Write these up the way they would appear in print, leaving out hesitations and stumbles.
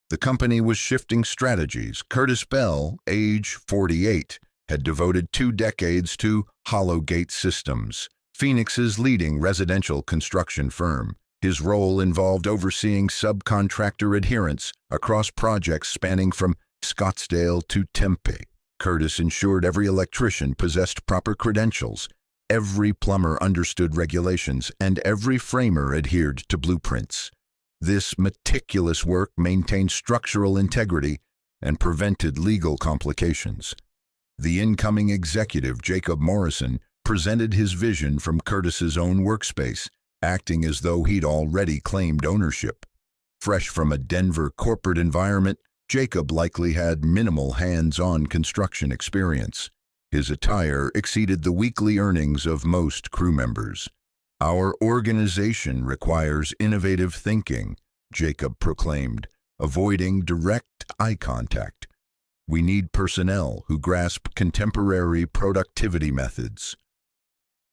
The company was shifting strategies. Curtis Bell, age 48, had devoted 2 decades to Hollowgate Systems, Phoenix's leading residential construction firm. His role involved overseeing subcontractor adherence across projects spanning from Scottsdale to Tempe. Curtis ensured every electrician possessed proper credentials, every plumber understood regulations, and every framer adhered to blueprints. This meticulous work maintained structural integrity and prevented legal complications. The incoming executive, Jacob Morrison, presented his vision from Curtis's own workspace, acting as though he'd already claimed ownership. Fresh from a Denver corporate environment, Jacob likely had minimal hands-on construction experience. His attire exceeded the weekly earnings of most crew members. "Our organization requires innovative thinking," Jacob proclaimed, avoiding direct eye contact. "We need personnel who grasp contemporary productivity methods."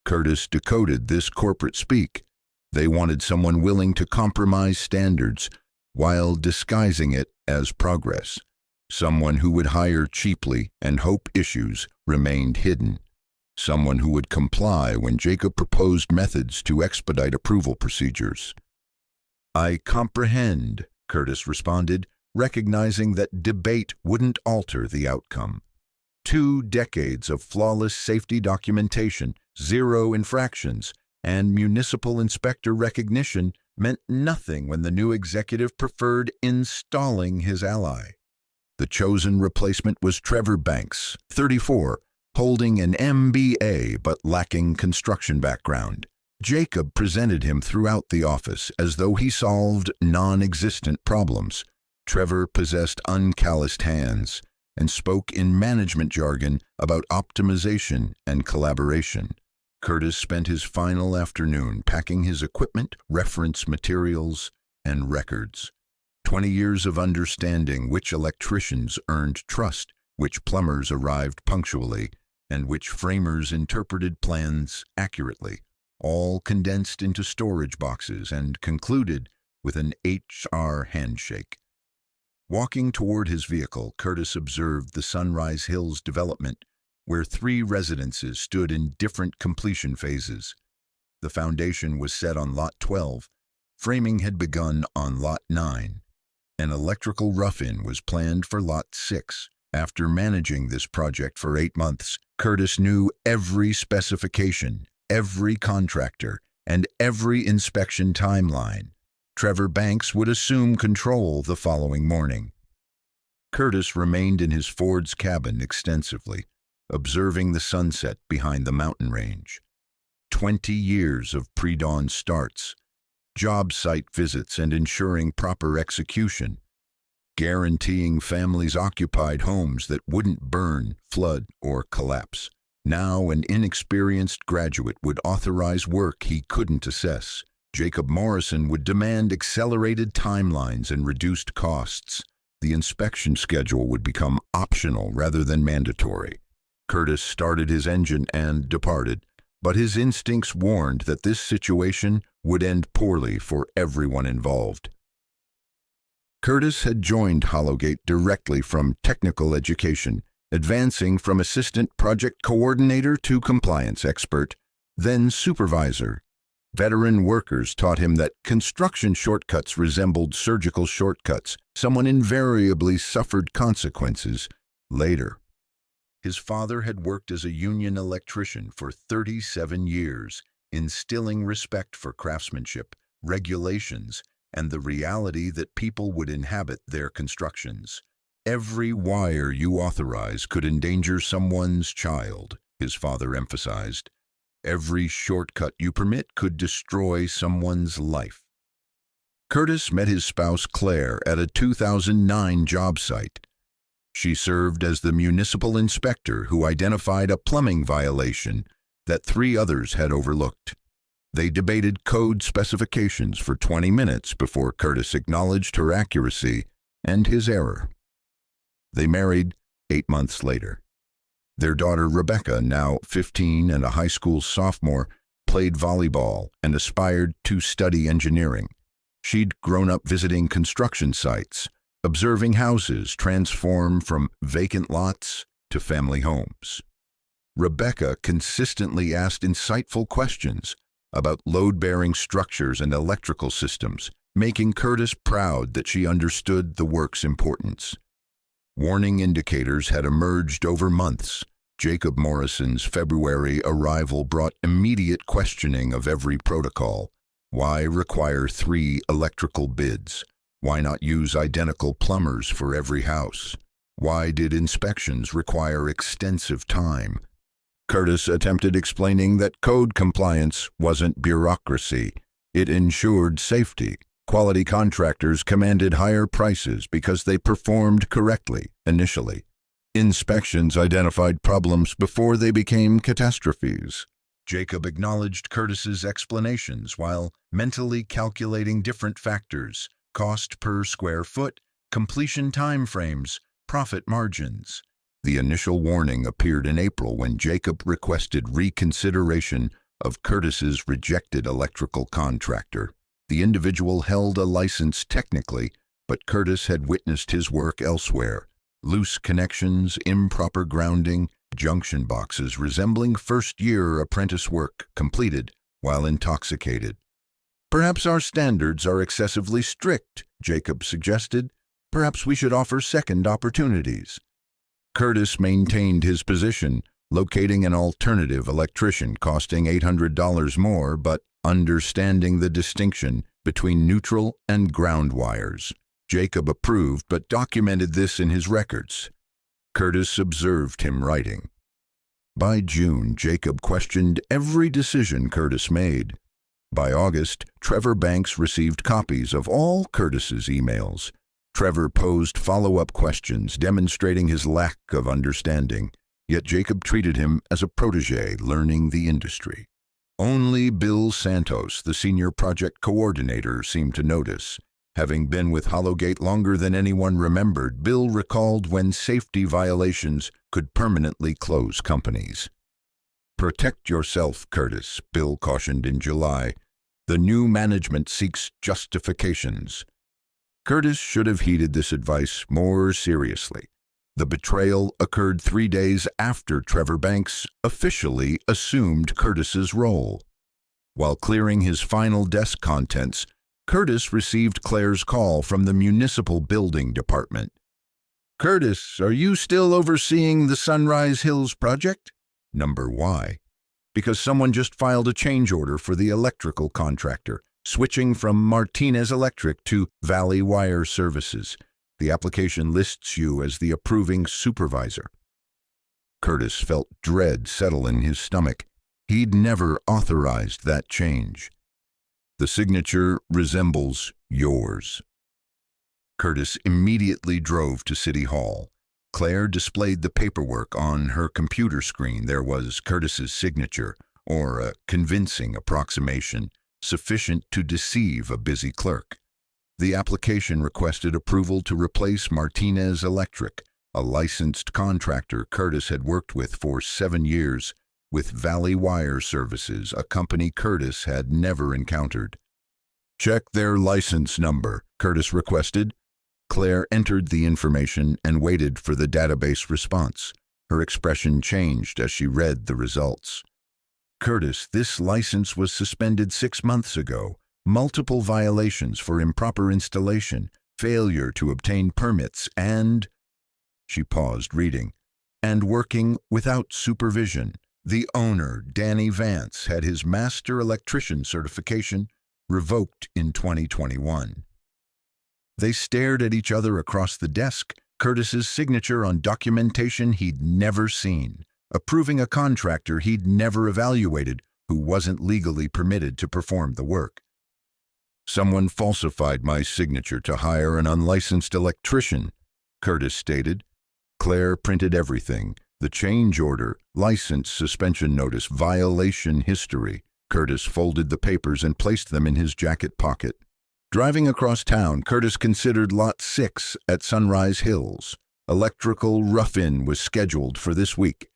Curtis decoded this corporate speak. They wanted someone willing to compromise standards while disguising it as progress. Someone who would hire cheaply and hope issues remained hidden. Someone who would comply when Jacob proposed methods to expedite approval procedures. "I comprehend," Curtis responded, recognizing that debate wouldn't alter the outcome. 2 decades of flawless safety documentation, 0 infractions, and municipal inspector recognition meant nothing when the new executive preferred installing his ally. The chosen replacement was Trevor Banks, 34, holding an MBA but lacking construction background. Jacob presented him throughout the office as though he solved non-existent problems. Trevor possessed uncalloused hands and spoke in management jargon about optimization and collaboration. Curtis spent his final afternoon packing his equipment, reference materials, and records. 20 years of understanding which electricians earned trust, which plumbers arrived punctually, and which framers interpreted plans accurately, all condensed into storage boxes and concluded with an HR handshake. Walking toward his vehicle, Curtis observed the Sunrise Hills development, where 3 residences stood in different completion phases. The foundation was set on Lot 12. Framing had begun on Lot 9. An electrical rough-in was planned for Lot 6. After managing this project for 8 months, Curtis knew every specification, every contractor, and every inspection timeline. Trevor Banks would assume control the following morning. Curtis remained in his Ford's cabin extensively, observing the sunset behind the mountain range. 20 years of pre-dawn starts, job site visits and ensuring proper execution, guaranteeing families occupied homes that wouldn't burn, flood, or collapse. Now an inexperienced graduate would authorize work he couldn't assess. Jacob Morrison would demand accelerated timelines and reduced costs. The inspection schedule would become optional rather than mandatory. Curtis started his engine and departed, but his instincts warned that this situation would end poorly for everyone involved. Curtis had joined Hollowgate directly from technical education, advancing from assistant project coordinator to compliance expert, then supervisor. Veteran workers taught him that construction shortcuts resembled surgical shortcuts. Someone invariably suffered consequences later. His father had worked as a union electrician for 37 years, instilling respect for craftsmanship, regulations, and the reality that people would inhabit their constructions. "Every wire you authorize could endanger someone's child," his father emphasized. "Every shortcut you permit could destroy someone's life." Curtis met his spouse Claire at a 2009 job site. She served as the municipal inspector who identified a plumbing violation that 3 others had overlooked. They debated code specifications for 20 minutes before Curtis acknowledged her accuracy and his error. They married 8 months later. Their daughter Rebecca, now 15 and a high school sophomore, played volleyball and aspired to study engineering. She'd grown up visiting construction sites, observing houses transform from vacant lots to family homes. Rebecca consistently asked insightful questions about load-bearing structures and electrical systems, making Curtis proud that she understood the work's importance. Warning indicators had emerged over months. Jacob Morrison's February arrival brought immediate questioning of every protocol. Why require 3 electrical bids? Why not use identical plumbers for every house? Why did inspections require extensive time? Curtis attempted explaining that code compliance wasn't bureaucracy. It ensured safety. Quality contractors commanded higher prices because they performed correctly initially. Inspections identified problems before they became catastrophes. Jacob acknowledged Curtis's explanations while mentally calculating different factors: cost per square foot, completion timeframes, profit margins. The initial warning appeared in April when Jacob requested reconsideration of Curtis's rejected electrical contractor. The individual held a license technically, but Curtis had witnessed his work elsewhere. Loose connections, improper grounding, junction boxes resembling first-year apprentice work completed while intoxicated. "Perhaps our standards are excessively strict," Jacob suggested. "Perhaps we should offer second opportunities." Curtis maintained his position, locating an alternative electrician costing $800 more, but understanding the distinction between neutral and ground wires. Jacob approved but documented this in his records. Curtis observed him writing. By June, Jacob questioned every decision Curtis made. By August, Trevor Banks received copies of all Curtis's emails. Trevor posed follow-up questions demonstrating his lack of understanding, yet Jacob treated him as a protege learning the industry. Only Bill Santos, the senior project coordinator, seemed to notice. Having been with Hollowgate longer than anyone remembered, Bill recalled when safety violations could permanently close companies. "Protect yourself, Curtis," Bill cautioned in July. "The new management seeks justifications." Curtis should have heeded this advice more seriously. The betrayal occurred 3 days after Trevor Banks officially assumed Curtis's role. While clearing his final desk contents, Curtis received Claire's call from the municipal building department. "Curtis, are you still overseeing the Sunrise Hills project?" Number Y. "Because someone just filed a change order for the electrical contractor, switching from Martinez Electric to Valley Wire Services. The application lists you as the approving supervisor." Curtis felt dread settle in his stomach. He'd never authorized that change. "The signature resembles yours." Curtis immediately drove to City Hall. Claire displayed the paperwork on her computer screen. There was Curtis's signature, or a convincing approximation, sufficient to deceive a busy clerk. The application requested approval to replace Martinez Electric, a licensed contractor Curtis had worked with for 7 years, with Valley Wire Services, a company Curtis had never encountered. "Check their license number," Curtis requested. Claire entered the information and waited for the database response. Her expression changed as she read the results. "Curtis, this license was suspended 6 months ago. Multiple violations for improper installation, failure to obtain permits, and..." She paused, reading. "And working without supervision. The owner, Danny Vance, had his master electrician certification revoked in 2021. They stared at each other across the desk, Curtis's signature on documentation he'd never seen, approving a contractor he'd never evaluated who wasn't legally permitted to perform the work. "Someone falsified my signature to hire an unlicensed electrician," Curtis stated. Claire printed everything: the change order, license suspension notice, violation history. Curtis folded the papers and placed them in his jacket pocket. Driving across town, Curtis considered Lot 6 at Sunrise Hills. Electrical rough-in was scheduled for this week.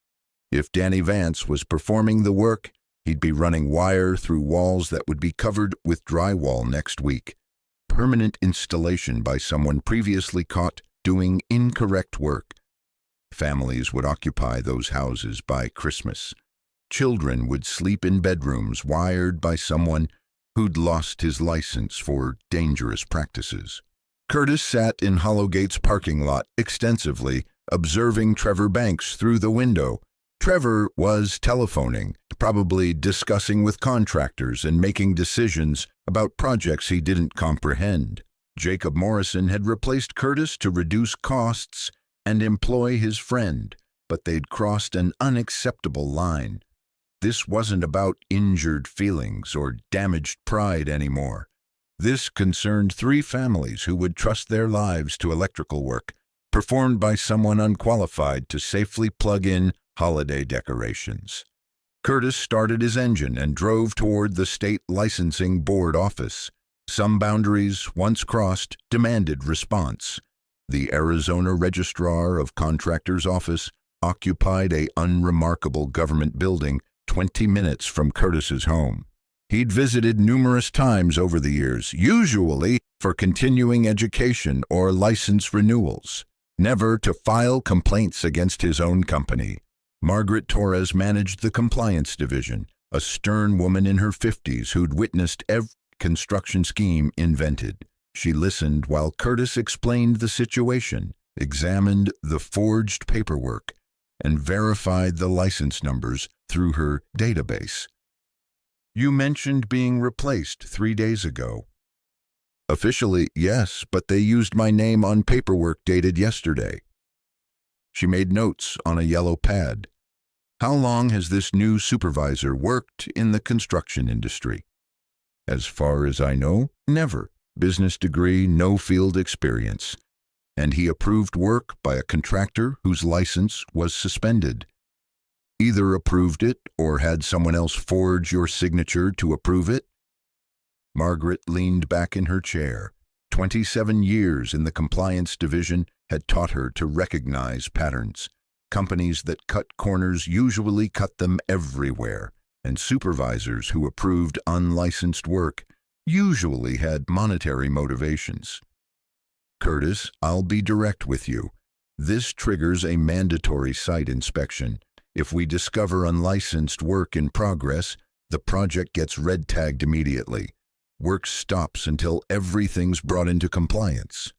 If Danny Vance was performing the work, he'd be running wire through walls that would be covered with drywall next week. permanent installation by someone previously caught doing incorrect work. Families would occupy those houses by Christmas. Children would sleep in bedrooms wired by someone who'd lost his license for dangerous practices. Curtis sat in Hollowgate's parking lot extensively, observing Trevor Banks through the window. Trevor was telephoning, probably discussing with contractors and making decisions about projects he didn't comprehend. Jacob Morrison had replaced Curtis to reduce costs and employ his friend, but they'd crossed an unacceptable line. This wasn't about injured feelings or damaged pride anymore. This concerned 3 families who would trust their lives to electrical work, performed by someone unqualified to safely plug in holiday decorations. Curtis started his engine and drove toward the state licensing board office. Some boundaries, once crossed, demanded response. The Arizona Registrar of Contractors' office occupied an unremarkable government building 20 minutes from Curtis's home. He'd visited numerous times over the years, usually for continuing education or license renewals, never to file complaints against his own company. Margaret Torres managed the compliance division, a stern woman in her 50s who'd witnessed every construction scheme invented. She listened while Curtis explained the situation, examined the forged paperwork, and verified the license numbers through her database. "You mentioned being replaced 3 days ago." "Officially, yes, but they used my name on paperwork dated yesterday." She made notes on a yellow pad. "How long has this new supervisor worked in the construction industry?" "As far as I know, never. Business degree, no field experience." "And he approved work by a contractor whose license was suspended." "Either approved it or had someone else forge your signature to approve it?" Margaret leaned back in her chair. 27 years in the compliance division had taught her to recognize patterns. Companies that cut corners usually cut them everywhere, and supervisors who approved unlicensed work usually had monetary motivations. "Curtis, I'll be direct with you. This triggers a mandatory site inspection. If we discover unlicensed work in progress, the project gets red tagged immediately. Work stops until everything's brought into compliance."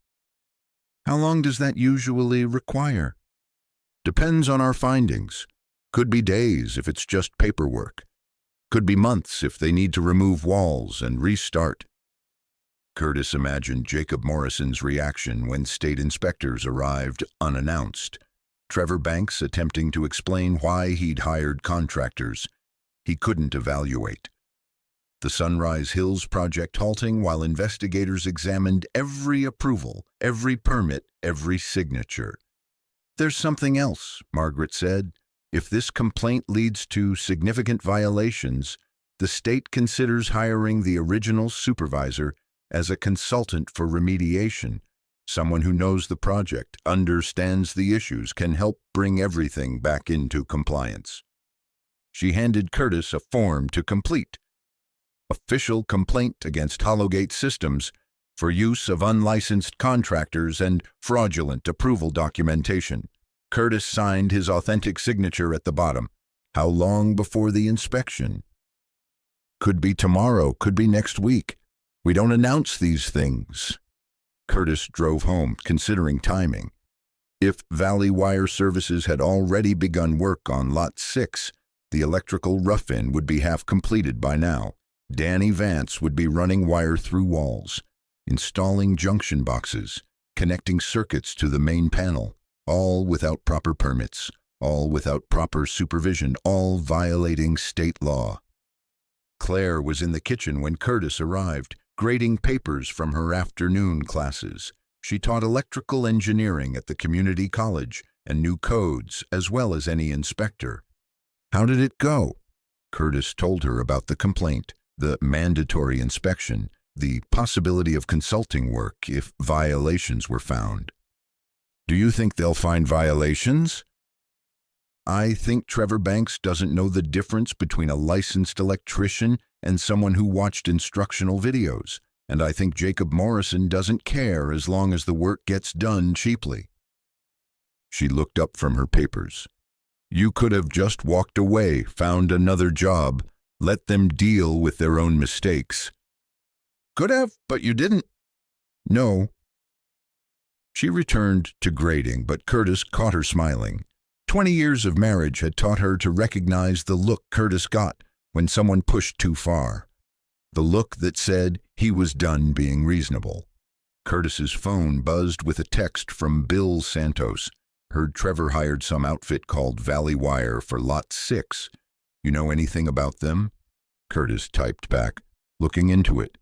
"How long does that usually require?" "Depends on our findings. Could be days if it's just paperwork. Could be months if they need to remove walls and restart." Curtis imagined Jacob Morrison's reaction when state inspectors arrived unannounced. Trevor Banks attempting to explain why he'd hired contractors he couldn't evaluate. The Sunrise Hills project halting while investigators examined every approval, every permit, every signature. "There's something else," Margaret said. "If this complaint leads to significant violations, the state considers hiring the original supervisor as a consultant for remediation. Someone who knows the project, understands the issues, can help bring everything back into compliance." She handed Curtis a form to complete. "Official complaint against Hollowgate Systems for use of unlicensed contractors and fraudulent approval documentation." Curtis signed his authentic signature at the bottom. "How long before the inspection?" "Could be tomorrow, could be next week. We don't announce these things." Curtis drove home, considering timing. If Valley Wire Services had already begun work on Lot 6, the electrical rough-in would be half completed by now. Danny Vance would be running wire through walls, installing junction boxes, connecting circuits to the main panel, all without proper permits, all without proper supervision, all violating state law. Claire was in the kitchen when Curtis arrived, grading papers from her afternoon classes. She taught electrical engineering at the community college and knew codes as well as any inspector. "How did it go?" Curtis told her about the complaint, the mandatory inspection, the possibility of consulting work if violations were found. "Do you think they'll find violations?" "I think Trevor Banks doesn't know the difference between a licensed electrician and someone who watched instructional videos. And I think Jacob Morrison doesn't care as long as the work gets done cheaply." She looked up from her papers. "You could have just walked away, found another job, let them deal with their own mistakes." "Could have, but you didn't." "No." She returned to grading, but Curtis caught her smiling. 20 years of marriage had taught her to recognize the look Curtis got when someone pushed too far. The look that said he was done being reasonable. Curtis's phone buzzed with a text from Bill Santos. Heard Trevor hired some outfit called Valley Wire for Lot 6. You know anything about them? Curtis typed back, looking into it.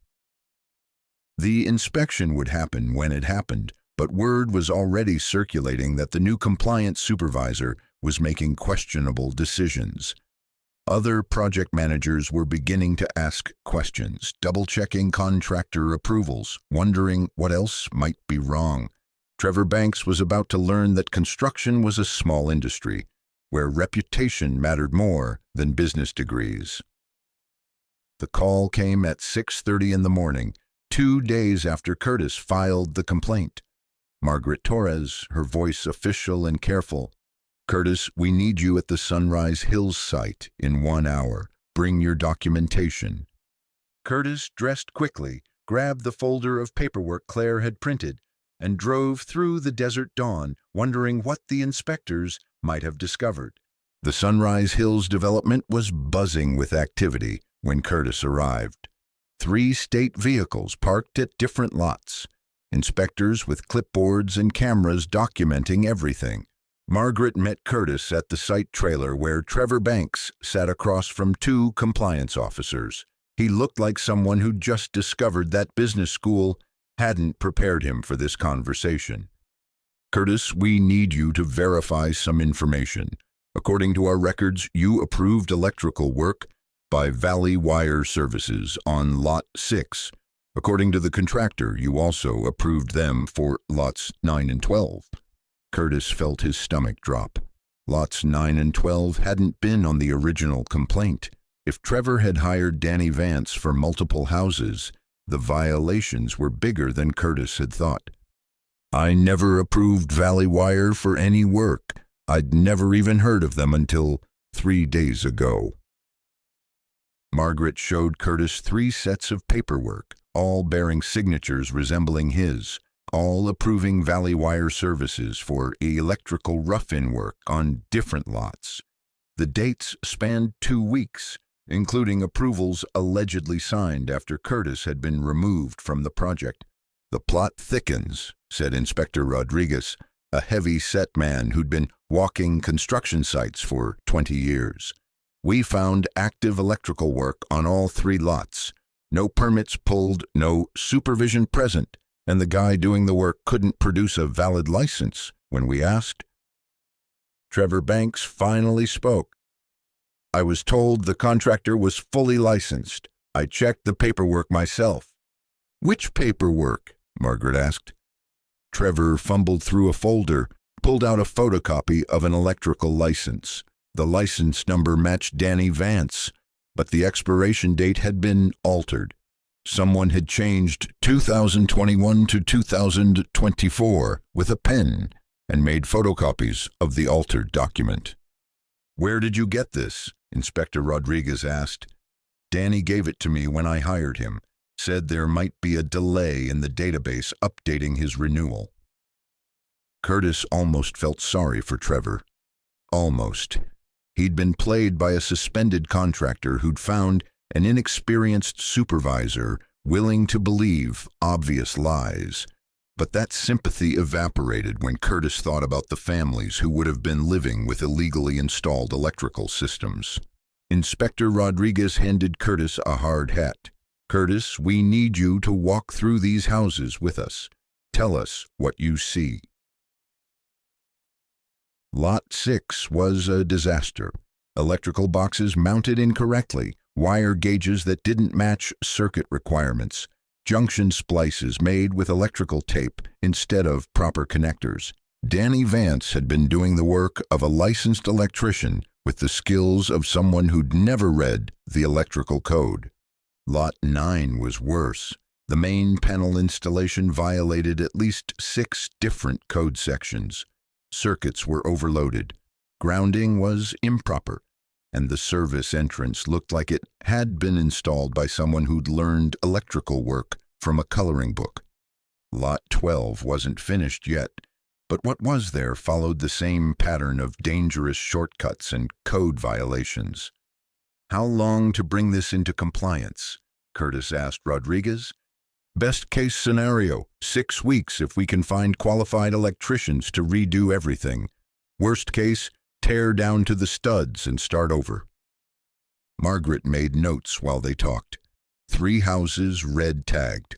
The inspection would happen when it happened, but word was already circulating that the new compliance supervisor was making questionable decisions. Other project managers were beginning to ask questions, double-checking contractor approvals, wondering what else might be wrong. Trevor Banks was about to learn that construction was a small industry, where reputation mattered more than business degrees. The call came at 6:30 in the morning, 2 days after Curtis filed the complaint. Margaret Torres, her voice official and careful. "Curtis, we need you at the Sunrise Hills site in 1 hour. Bring your documentation." Curtis dressed quickly, grabbed the folder of paperwork Claire had printed, and drove through the desert dawn, wondering what the inspectors might have discovered. The Sunrise Hills development was buzzing with activity when Curtis arrived. 3 state vehicles parked at different lots. Inspectors with clipboards and cameras documenting everything. Margaret met Curtis at the site trailer where Trevor Banks sat across from 2 compliance officers. He looked like someone who'd just discovered that business school hadn't prepared him for this conversation. "Curtis, we need you to verify some information. According to our records, you approved electrical work by Valley Wire Services on Lot 6. According to the contractor, you also approved them for Lots 9 and 12. Curtis felt his stomach drop. Lots 9 and 12 hadn't been on the original complaint. If Trevor had hired Danny Vance for multiple houses, the violations were bigger than Curtis had thought. "I never approved Valley Wire for any work. I'd never even heard of them until 3 days ago." Margaret showed Curtis 3 sets of paperwork, all bearing signatures resembling his, all approving Valley Wire Services for electrical rough-in work on different lots. The dates spanned 2 weeks, including approvals allegedly signed after Curtis had been removed from the project. "The plot thickens," said Inspector Rodriguez, a heavy-set man who'd been walking construction sites for 20 years. "We found active electrical work on all 3 lots. No permits pulled, no supervision present, and the guy doing the work couldn't produce a valid license when we asked." Trevor Banks finally spoke. "I was told the contractor was fully licensed. I checked the paperwork myself." "Which paperwork?" Margaret asked. Trevor fumbled through a folder, pulled out a photocopy of an electrical license. The license number matched Danny Vance, but the expiration date had been altered. Someone had changed 2021 to 2024 with a pen and made photocopies of the altered document. "Where did you get this?" Inspector Rodriguez asked. "Danny gave it to me when I hired him. Said there might be a delay in the database updating his renewal." Curtis almost felt sorry for Trevor. Almost. He'd been played by a suspended contractor who'd found an inexperienced supervisor willing to believe obvious lies. But that sympathy evaporated when Curtis thought about the families who would have been living with illegally installed electrical systems. Inspector Rodriguez handed Curtis a hard hat. "Curtis, we need you to walk through these houses with us. Tell us what you see." Lot 6 was a disaster. Electrical boxes mounted incorrectly, wire gauges that didn't match circuit requirements, junction splices made with electrical tape instead of proper connectors. Danny Vance had been doing the work of a licensed electrician with the skills of someone who'd never read the electrical code. Lot 9 was worse. The main panel installation violated at least 6 different code sections. Circuits were overloaded. Grounding was improper, and the service entrance looked like it had been installed by someone who'd learned electrical work from a coloring book. Lot 12 wasn't finished yet, but what was there followed the same pattern of dangerous shortcuts and code violations. "How long to bring this into compliance?" Curtis asked Rodriguez. "Best case scenario, 6 weeks if we can find qualified electricians to redo everything. Worst case, tear down to the studs and start over." Margaret made notes while they talked. 3 houses red tagged.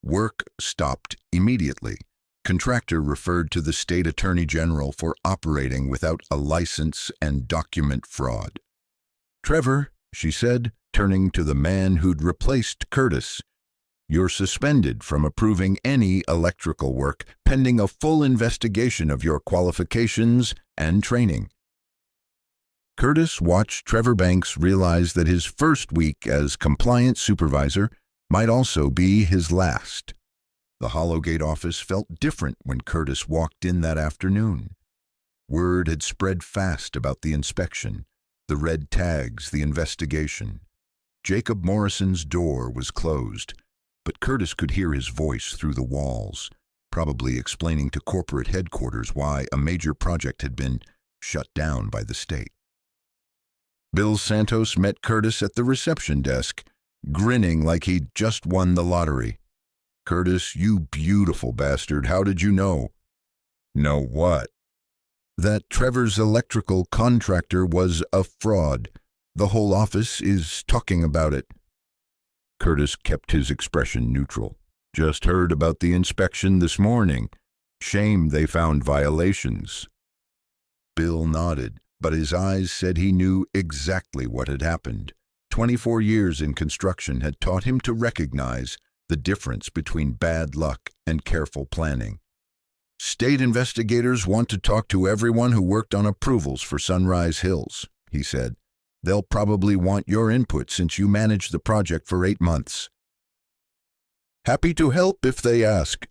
Work stopped immediately. Contractor referred to the state attorney general for operating without a license and document fraud. "Trevor," she said, turning to the man who'd replaced Curtis, "you're suspended from approving any electrical work pending a full investigation of your qualifications and training." Curtis watched Trevor Banks realize that his first week as compliance supervisor might also be his last. The Hollowgate office felt different when Curtis walked in that afternoon. Word had spread fast about the inspection, the red tags, the investigation. Jacob Morrison's door was closed, but Curtis could hear his voice through the walls, probably explaining to corporate headquarters why a major project had been shut down by the state. Bill Santos met Curtis at the reception desk, grinning like he'd just won the lottery. "Curtis, you beautiful bastard, how did you know?" "Know what?" "That Trevor's electrical contractor was a fraud. The whole office is talking about it." Curtis kept his expression neutral. "Just heard about the inspection this morning. Shame they found violations." Bill nodded, but his eyes said he knew exactly what had happened. 24 years in construction had taught him to recognize the difference between bad luck and careful planning. "State investigators want to talk to everyone who worked on approvals for Sunrise Hills," he said. "They'll probably want your input since you managed the project for 8 months." "Happy to help if they ask."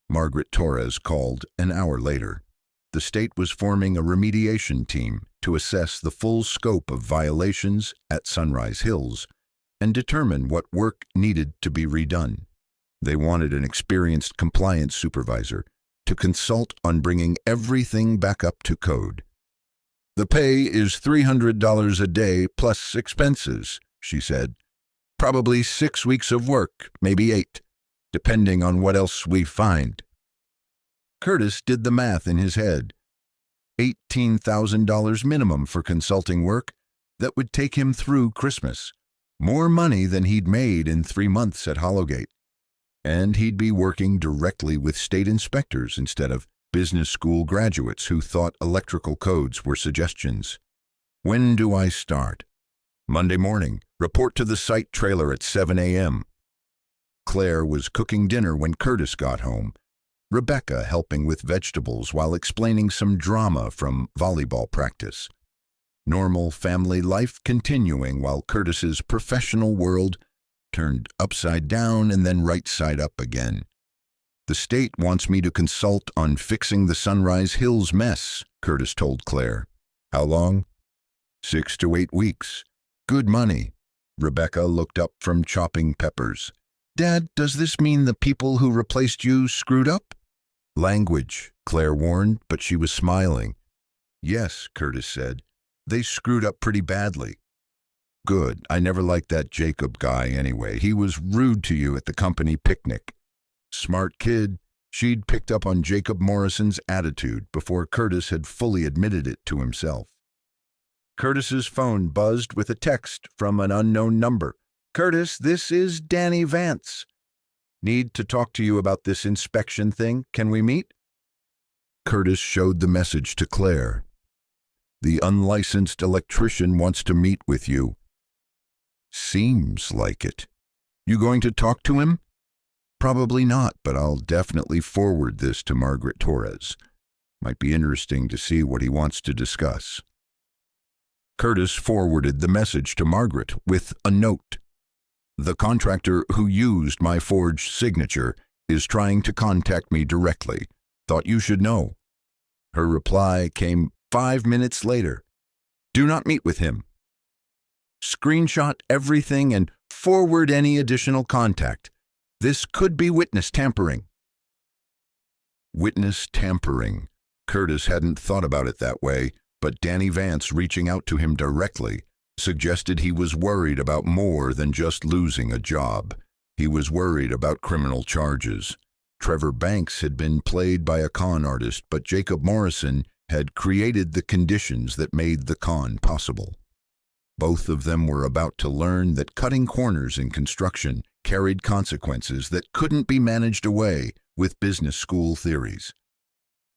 Margaret Torres called an hour later. The state was forming a remediation team to assess the full scope of violations at Sunrise Hills and determine what work needed to be redone. They wanted an experienced compliance supervisor to consult on bringing everything back up to code. "The pay is $300 a day plus expenses," she said. "Probably 6 weeks of work, maybe 8, depending on what else we find." Curtis did the math in his head. $18,000 minimum for consulting work that would take him through Christmas. More money than he'd made in 3 months at Hollowgate. And he'd be working directly with state inspectors instead of business school graduates who thought electrical codes were suggestions. "When do I start?" "Monday morning. Report to the site trailer at 7 a.m. Claire was cooking dinner when Curtis got home, Rebecca helping with vegetables while explaining some drama from volleyball practice. Normal family life continuing while Curtis's professional world turned upside down and then right side up again. "The state wants me to consult on fixing the Sunrise Hills mess," Curtis told Claire. "How long?" 6 to 8 weeks. "Good money." Rebecca looked up from chopping peppers. "Dad, does this mean the people who replaced you screwed up?" "Language," Claire warned, but she was smiling. "Yes," Curtis said. "They screwed up pretty badly." "Good. I never liked that Jacob guy anyway. He was rude to you at the company picnic." Smart kid. She'd picked up on Jacob Morrison's attitude before Curtis had fully admitted it to himself. Curtis's phone buzzed with a text from an unknown number. "Curtis, this is Danny Vance. Need to talk to you about this inspection thing. Can we meet?" Curtis showed the message to Claire. "The unlicensed electrician wants to meet with you." "Seems like it. You going to talk to him?" "Probably not, but I'll definitely forward this to Margaret Torres. Might be interesting to see what he wants to discuss." Curtis forwarded the message to Margaret with a note. The contractor who used my forged signature is trying to contact me directly. Thought you should know. Her reply came 5 minutes later. Do not meet with him. Screenshot everything and forward any additional contact. This could be witness tampering. Witness tampering. Curtis hadn't thought about it that way, but Danny Vance reaching out to him directly suggested he was worried about more than just losing a job. He was worried about criminal charges. Trevor Banks had been played by a con artist, but Jacob Morrison had created the conditions that made the con possible. Both of them were about to learn that cutting corners in construction carried consequences that couldn't be managed away with business school theories.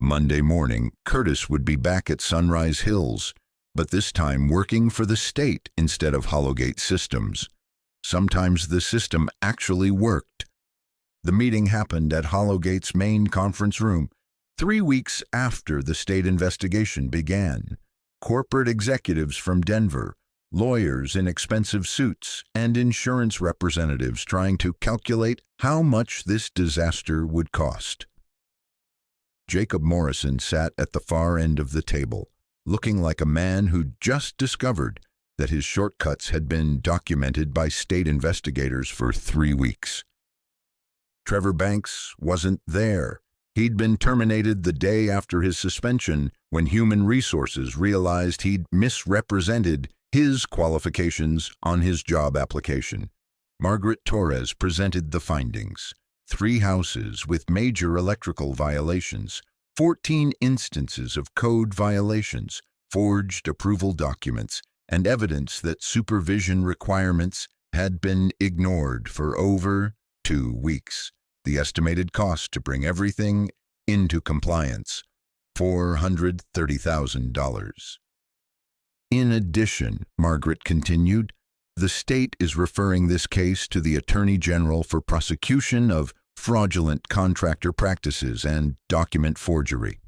Monday morning, Curtis would be back at Sunrise Hills, but this time working for the state instead of Hollowgate Systems. Sometimes the system actually worked. The meeting happened at Hollowgate's main conference room 3 weeks after the state investigation began. Corporate executives from Denver, lawyers in expensive suits, and insurance representatives trying to calculate how much this disaster would cost. Jacob Morrison sat at the far end of the table, looking like a man who'd just discovered that his shortcuts had been documented by state investigators for 3 weeks. Trevor Banks wasn't there. He'd been terminated the day after his suspension when Human Resources realized he'd misrepresented his qualifications on his job application. Margaret Torres presented the findings. 3 houses with major electrical violations, 14 instances of code violations, forged approval documents, and evidence that supervision requirements had been ignored for over 2 weeks. The estimated cost to bring everything into compliance, $430,000. In addition, Margaret continued, the state is referring this case to the Attorney General for prosecution of fraudulent contractor practices and document forgery.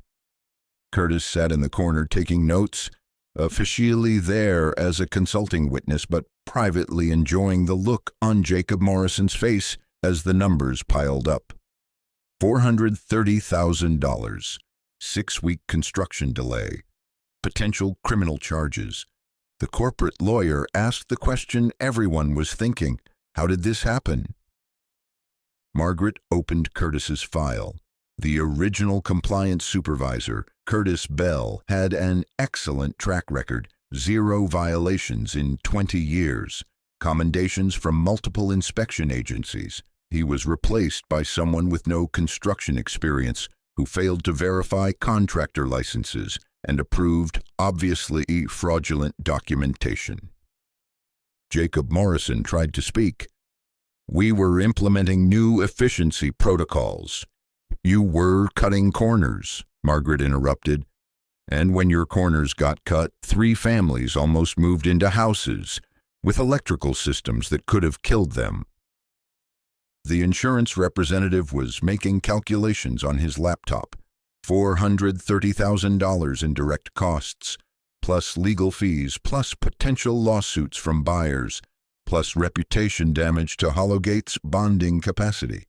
Curtis sat in the corner taking notes, officially there as a consulting witness, but privately enjoying the look on Jacob Morrison's face as the numbers piled up. $430,000, 6-week construction delay, potential criminal charges. The corporate lawyer asked the question everyone was thinking, how did this happen? Margaret opened Curtis's file. The original compliance supervisor, Curtis Bell, had an excellent track record, 0 violations in 20 years, commendations from multiple inspection agencies. He was replaced by someone with no construction experience who failed to verify contractor licenses and approved obviously fraudulent documentation. Jacob Morrison tried to speak. We were implementing new efficiency protocols. You were cutting corners, Margaret interrupted. And when your corners got cut, 3 families almost moved into houses with electrical systems that could have killed them. The insurance representative was making calculations on his laptop. $430,000 in direct costs, plus legal fees, plus potential lawsuits from buyers, plus reputation damage to Hollowgate's bonding capacity.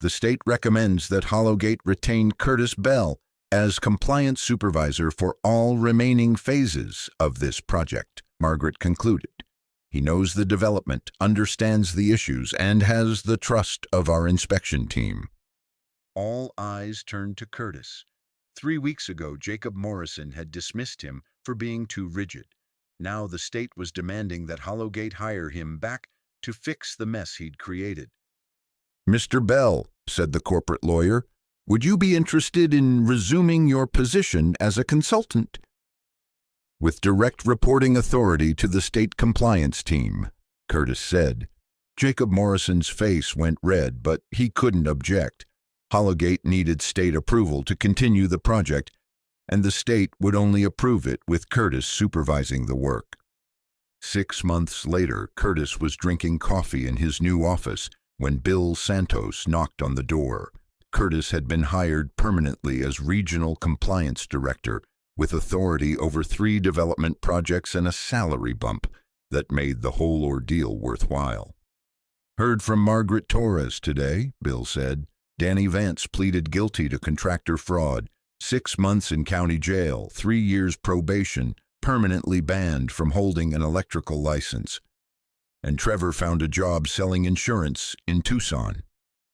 The state recommends that Hollowgate retain Curtis Bell as compliance supervisor for all remaining phases of this project, Margaret concluded. He knows the development, understands the issues, and has the trust of our inspection team. All eyes turned to Curtis. 3 weeks ago, Jacob Morrison had dismissed him for being too rigid. Now the state was demanding that Hollowgate hire him back to fix the mess he'd created. Mr. Bell, said the corporate lawyer, would you be interested in resuming your position as a consultant? With direct reporting authority to the state compliance team, Curtis said. Jacob Morrison's face went red, but he couldn't object. Hollowgate needed state approval to continue the project, and the state would only approve it with Curtis supervising the work. 6 months later, Curtis was drinking coffee in his new office when Bill Santos knocked on the door. Curtis had been hired permanently as regional compliance director, with authority over 3 development projects and a salary bump that made the whole ordeal worthwhile. Heard from Margaret Torres today, Bill said. Danny Vance pleaded guilty to contractor fraud. 6 months in county jail, 3 years probation, permanently banned from holding an electrical license. And Trevor found a job selling insurance in Tucson.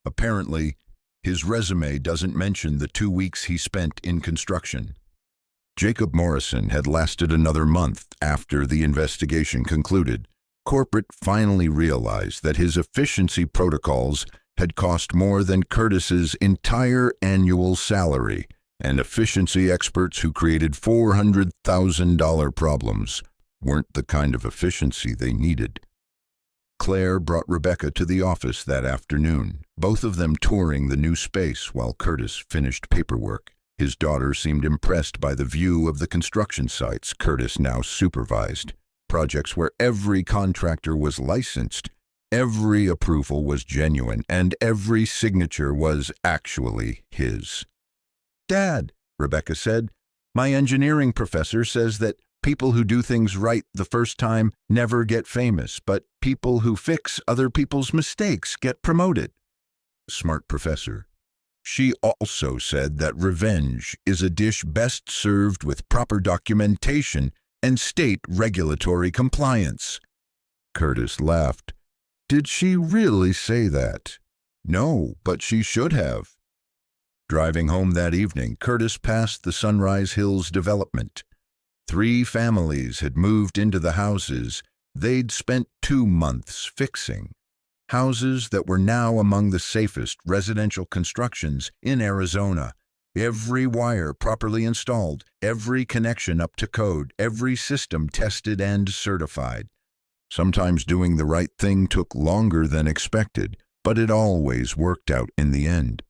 Apparently, his resume doesn't mention the 2 weeks he spent in construction. Jacob Morrison had lasted another month after the investigation concluded. Corporate finally realized that his efficiency protocols had cost more than Curtis's entire annual salary, and efficiency experts who created $400,000 problems weren't the kind of efficiency they needed. Claire brought Rebecca to the office that afternoon, both of them touring the new space while Curtis finished paperwork. His daughter seemed impressed by the view of the construction sites Curtis now supervised, projects where every contractor was licensed, every approval was genuine, and every signature was actually his. "Dad," Rebecca said, "my engineering professor says that people who do things right the first time never get famous, but people who fix other people's mistakes get promoted." Smart professor. She also said that revenge is a dish best served with proper documentation and state regulatory compliance. Curtis laughed. Did she really say that? No, but she should have. Driving home that evening, Curtis passed the Sunrise Hills development. 3 families had moved into the houses they'd spent 2 months fixing. Houses that were now among the safest residential constructions in Arizona. Every wire properly installed, every connection up to code, every system tested and certified. Sometimes doing the right thing took longer than expected, but it always worked out in the end.